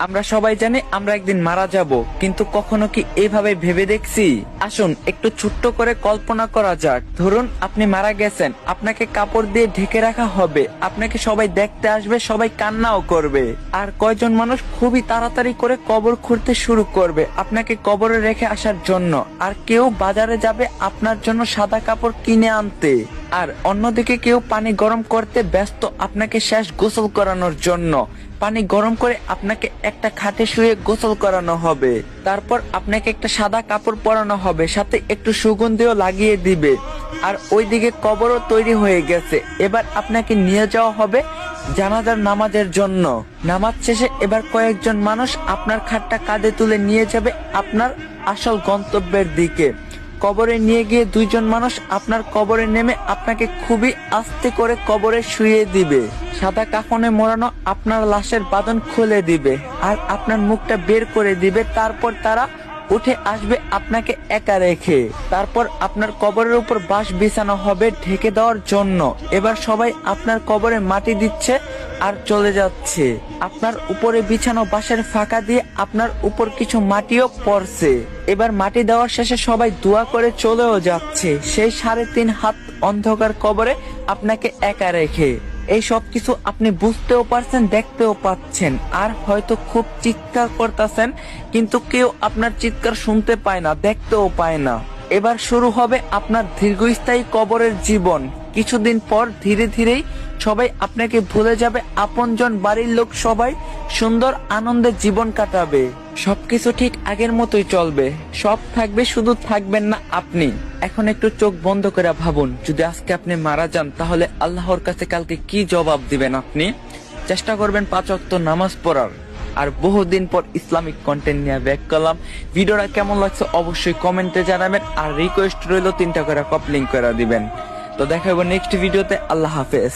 আমরা সবাই জানি আমরা একদিন মারা যাব, কিন্তু কখনো কি এইভাবে ভেবে দেখছি? আসুন একটু ছোট্ট করে কল্পনা করা যাক। ধরুন আপনি মারা গেছেন, আপনাকে কাপড় দিয়ে ঢেকে রাখা হবে, আপনাকে সবাই দেখতে আসবে, সবাই কান্নাও করবে। আর কয়জন মানুষ খুবই তাড়াতাড়ি করে কবর খুঁড়তে শুরু করবে আপনাকে কবরে রেখে আসার জন্য। আর কেউ বাজারে যাবে আপনার জন্য সাদা কাপড় কিনে আনতে। আর অন্যদিকে কেউ পানি গরম করতে ব্যস্ত আপনাকে শেষ গোসল করানোর জন্য। পানি গরম করে আপনাকে একটা খাটে শুয়ে গোসল করানো হবে। তারপর আপনাকে একটা সাদা কাপড় পরানো হবে, সাথে একটু সুগন্ধিও লাগিয়ে দিবে। আর ওইদিকে কবরও তৈরি হয়ে গেছে। এবার আপনাকে নিয়ে যাওয়া হবে জানাজার নামাজের জন্য। নামাজ শেষে এবার কয়েকজন মানুষ আপনার খাটটা কাঁধে তুলে নিয়ে যাবে আপনার আসল গন্তব্যের দিকে। কবরে নিয়ে গিয়ে দুইজন মানুষ আপনার কবরে নেমে আপনাকে খুবই আস্তে করে কবরে শুইয়ে দিবে। সাদা কাফনে মোড়ানো আপনার লাশের বাঁধন খুলে দিবে আর আপনার মুখটা বের করে দিবে। তারপর তারা উঠে আসবে আপনাকে একা রেখে। তারপর আপনার কবরের উপর বাঁশ বিছানো হবে ঢেকে দেওয়ার জন্য। এবার সবাই আপনার কবরে মাটি দিচ্ছে আর চলে যাচ্ছে। আপনার উপরে বিছানো বাঁশের ফাঁকা দিয়ে আপনার উপর কিছু মাটিও পড়ছে। এবার মাটি দেওয়ার শেষে সবাই দোয়া করে চলেও যাচ্ছে সেই 3.5 হাত অন্ধকার কবরে আপনাকে একা রেখে। এই সব কিছু আপনি বুঝতেও পারছেন, দেখতেও পাচ্ছেন, আর হয়তো খুব চিৎকার করতেছেন, কিন্তু কেউ আপনার চিৎকার শুনতে পায় না, দেখতেও পায় না। এবার শুরু হবে আপনার দীর্ঘস্থায়ী কবরের জীবন। কিছুদিন পর ধীরে ধীরেই সবাই আপনাকে ভুলে যাবে, আপনজন বাড়ির লোক সবাই সুন্দর আনন্দে জীবন কাটাবে। সবকিছু ঠিক আগের মতোই চলবে, সব থাকবে, শুধু থাকবেন না আপনি। এখন একটু চোখ বন্ধ করে ভাবুন, যদি আজকে আপনি মারা যান তাহলে আল্লাহর কাছে কালকে কি জবাব দিবেন আপনি? চেষ্টা করবেন 5 ওয়াক্ত নামাজ পড়ার। আর বহুদিন পর ইসলামিক কন্টেন্ট নিয়ে ব্যাক করলাম। ভিডিওটা কেমন লাগছে অবশ্যই কমেন্টে জানাবেন, আর রিকোয়েস্ট রইল 3টা করে কপলিং করে দিবেন। তো দেখা হবে নেক্সট ভিডিওতে। আল্লাহ হাফেজ।